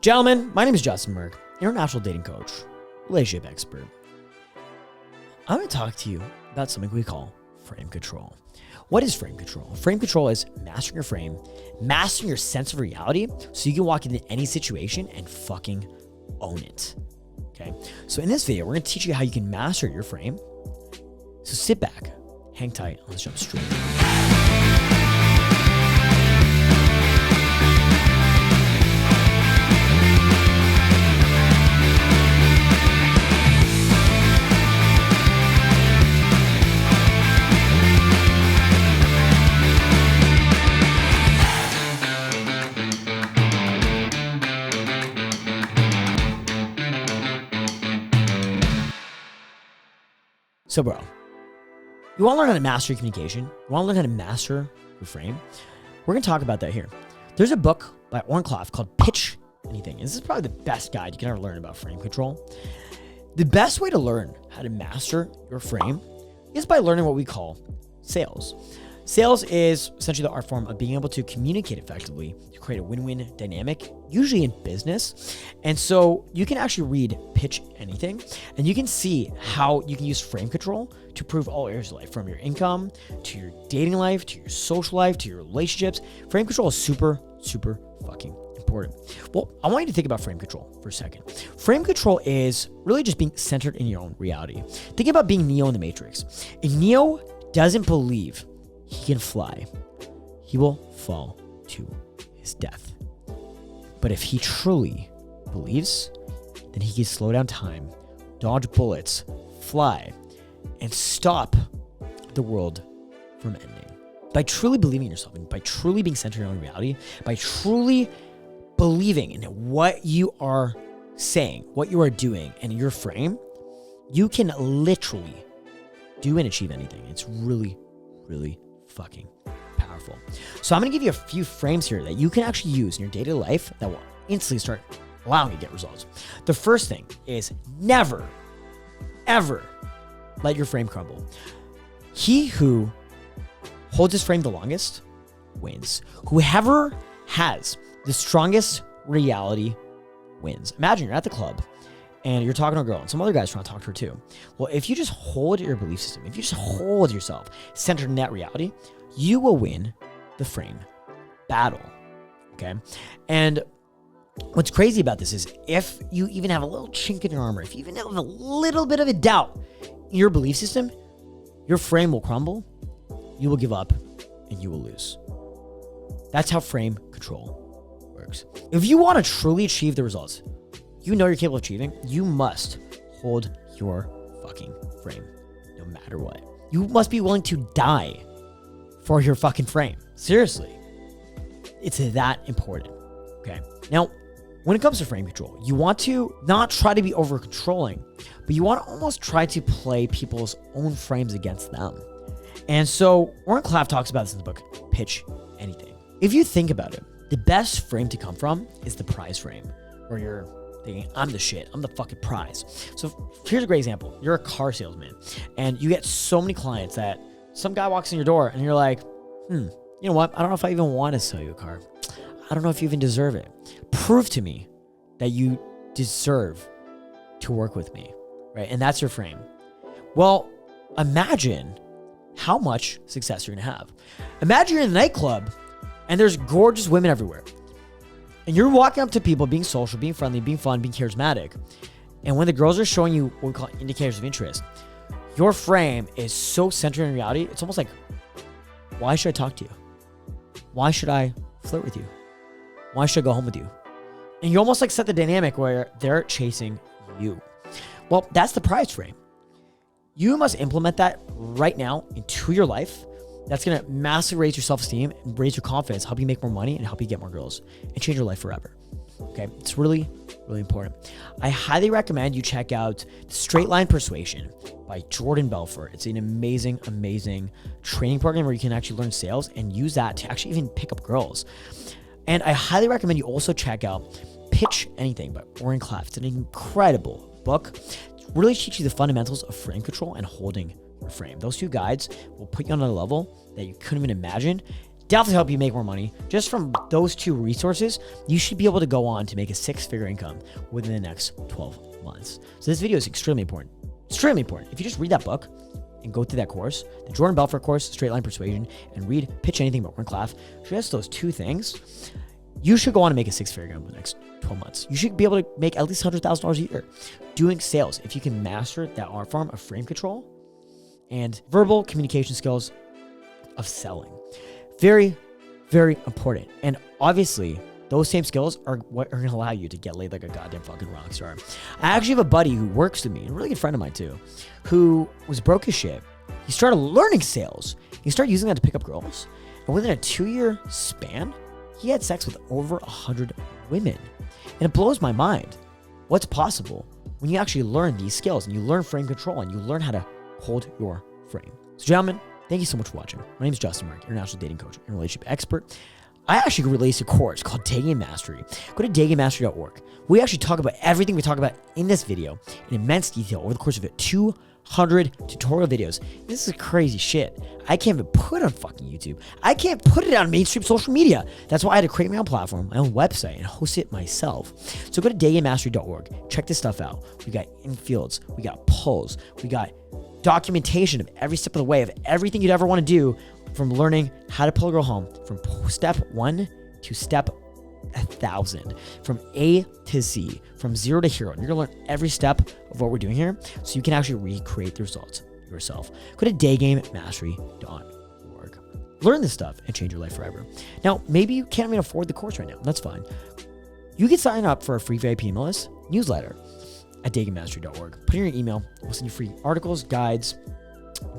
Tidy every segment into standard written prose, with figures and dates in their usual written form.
Gentlemen, my name is Justin Marc, international dating coach, relationship expert. I'm going to talk to you about something we call frame control. What is frame control? Frame control is mastering your frame, mastering your sense of reality so you can walk into any situation and fucking own it. Okay? So in this video, we're going to teach you how you can master your frame. So sit back, hang tight, and let's jump straight in. So bro, you want to learn how to master your communication? You want to learn how to master your frame? We're going to talk about that here. There's a book by Orncliffe called Pitch Anything. This is probably the best guide you can ever learn about frame control. The best way to learn how to master your frame is by learning what we call sales. Sales is essentially the art form of being able to communicate effectively to create a win-win dynamic, usually in business. And so you can actually read Pitch Anything, and you can see how you can use frame control to improve all areas of life, from your income to your dating life, to your social life, to your relationships. Frame control is super, super fucking important. Well, I want you to think about frame control for a second. Frame control is really just being centered in your own reality. Think about being Neo in the Matrix. If Neo doesn't believe he can fly, he will fall to his death. But if he truly believes, then he can slow down time, dodge bullets, fly, and stop the world from ending. By truly believing in yourself, and by truly being centered in your own reality, by truly believing in what you are saying, what you are doing, and your frame, you can literally do and achieve anything. It's really, really fucking powerful. So I'm going to give you a few frames here that you can actually use in your day-to-day life that will instantly start allowing you to get results. The first thing is never, ever let your frame crumble. He who holds his frame the longest wins. Whoever has the strongest reality wins. Imagine you're at the club and you're talking to a girl and some other guy's trying to talk to her too. Well, if you just hold your belief system, if you just hold yourself centered in that reality, you will win the frame battle, okay? And what's crazy about this is if you even have a little chink in your armor, if you even have a little bit of a doubt in your belief system, your frame will crumble, you will give up, and you will lose. That's how frame control works. If you want to truly achieve the results you know you're capable of achieving, you must hold your fucking frame no matter what. You must be willing to die for your fucking frame. Seriously. It's that important. Okay. Now, when it comes to frame control, you want to not try to be over controlling, but you want to almost try to play people's own frames against them. And so Orncliffe talks about this in the book, Pitch Anything. If you think about it, the best frame to come from is the prize frame, where you're thinking, I'm the shit. I'm the fucking prize. So here's a great example. You're a car salesman and you get so many clients that some guy walks in your door and you're like, you know what? I don't know if I even want to sell you a car. I don't know if you even deserve it. Prove to me that you deserve to work with me, right? And that's your frame. Well, imagine how much success you're going to have. Imagine you're in a nightclub and there's gorgeous women everywhere. And you're walking up to people, being social, being friendly, being fun, being charismatic. And when the girls are showing you what we call indicators of interest, your frame is so centered in reality, it's almost like, why should I talk to you? Why should I flirt with you? Why should I go home with you? And you almost like set the dynamic where they're chasing you. Well, that's the prize frame. You must implement that right now into your life. That's going to massively raise your self-esteem and raise your confidence, help you make more money and help you get more girls and change your life forever. Okay. It's really, really important. I highly recommend you check out Straight Line Persuasion by Jordan Belfort. It's an amazing, amazing training program where you can actually learn sales and use that to actually even pick up girls. And I highly recommend you also check out Pitch Anything by Orncliffe. It's an incredible book. It really teaches you the fundamentals of frame control and holding your frame. Those two guides will put you on a level that you couldn't even imagine definitely help you make more money. Just from those 2 resources, you should be able to go on to make a 6-figure income within the next 12 months. So this video is extremely important. Extremely important. If you just read that book and go through that course, the Jordan Belfort course, Straight Line Persuasion, and read Pitch Anything But One Class, just those 2 things, you should go on to make a 6-figure income in the next 12 months. You should be able to make at least $100,000 a year doing sales if you can master that art form of frame control and verbal communication skills of selling. Very, very important. And obviously, those same skills are what are going to allow you to get laid like a goddamn fucking rock star. I actually have a buddy who works with me, a really good friend of mine too, who was broke as shit. He started learning sales. He started using that to pick up girls. And within a 2-year span, he had sex with over 100 women. And it blows my mind what's possible when you actually learn these skills and you learn frame control and you learn how to hold your frame. So gentlemen, thank you so much for watching. My name is Justin Marc, international dating coach and relationship expert. I actually released a course called Daygame Mastery. Go to daygamemastery.org. We actually talk about everything we talk about in this video in immense detail over the course of 200 tutorial videos. This is crazy shit. I can't even put it on fucking YouTube. I can't put it on mainstream social media. That's why I had to create my own platform, my own website, and host it myself. So go to daygamemastery.org. Check this stuff out. We got infields. We got polls. We got documentation of every step of the way of everything you'd ever want to do, from learning how to pull a girl home from step 1 to step 1,000, from A to Z, from 0 to hero. And you're going to learn every step of what we're doing here so you can actually recreate the results yourself. Go to daygamemastery.org. Learn this stuff and change your life forever. Now, maybe you can't even afford the course right now. That's fine. You can sign up for a free VIP email list newsletter at daygamemastery.org. Put in your email. We'll send you free articles, guides,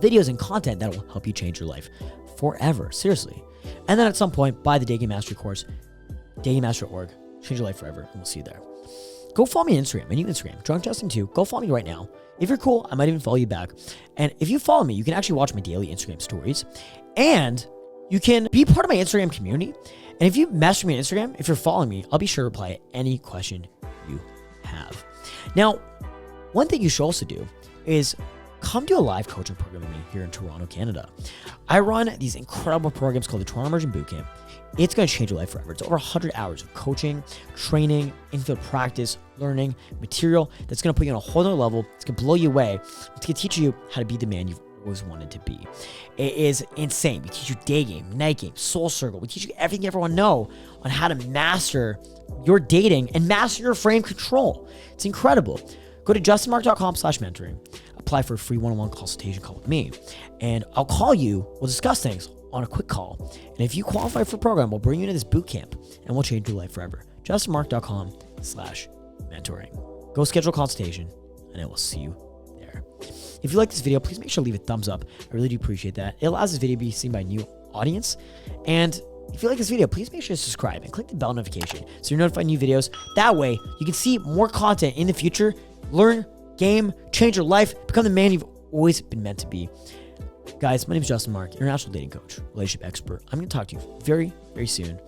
videos, and content that will help you change your life forever. Seriously. And then at some point, buy the Daygame Mastery course, daygamemastery.org. Change your life forever, and we'll see you there. Go follow me on Instagram, my new Instagram, DrunkJustin2. Go follow me right now. If you're cool, I might even follow you back. And if you follow me, you can actually watch my daily Instagram stories, and you can be part of my Instagram community. And if you message me on Instagram, if you're following me, I'll be sure to reply to any question you have. Now, one thing you should also do is come to a live coaching program with me here in Toronto, Canada. I run these incredible programs called the Toronto Immersion Bootcamp. It's going to change your life forever. It's over 100 hours of coaching, training, infield practice, learning, material that's going to put you on a whole other level. It's going to blow you away. It's going to teach you how to be the man you've always wanted to be. It is insane. We teach you day game, night game, soul circle. We teach you everything you ever want to know on how to master your dating and master your frame control. It's incredible. Go to justinmarc.com/mentoring. Apply for a free one-on-one consultation call with me, and I'll call you. We'll discuss things on a quick call. And if you qualify for the program, we'll bring you into this boot camp and we'll change your life forever. justinmarc.com/mentoring. Go schedule a consultation and I will see you there. If you like this video, please make sure to leave a thumbs up. I really do appreciate that. It allows this video to be seen by a new audience. And if you like this video, please make sure to subscribe and click the bell notification so you're notified new videos. That way you can see more content in the future, learn, game, change your life, become the man you've always been meant to be. Guys, my name is Justin Marc, international dating coach, relationship expert. I'm going to talk to you very, very soon.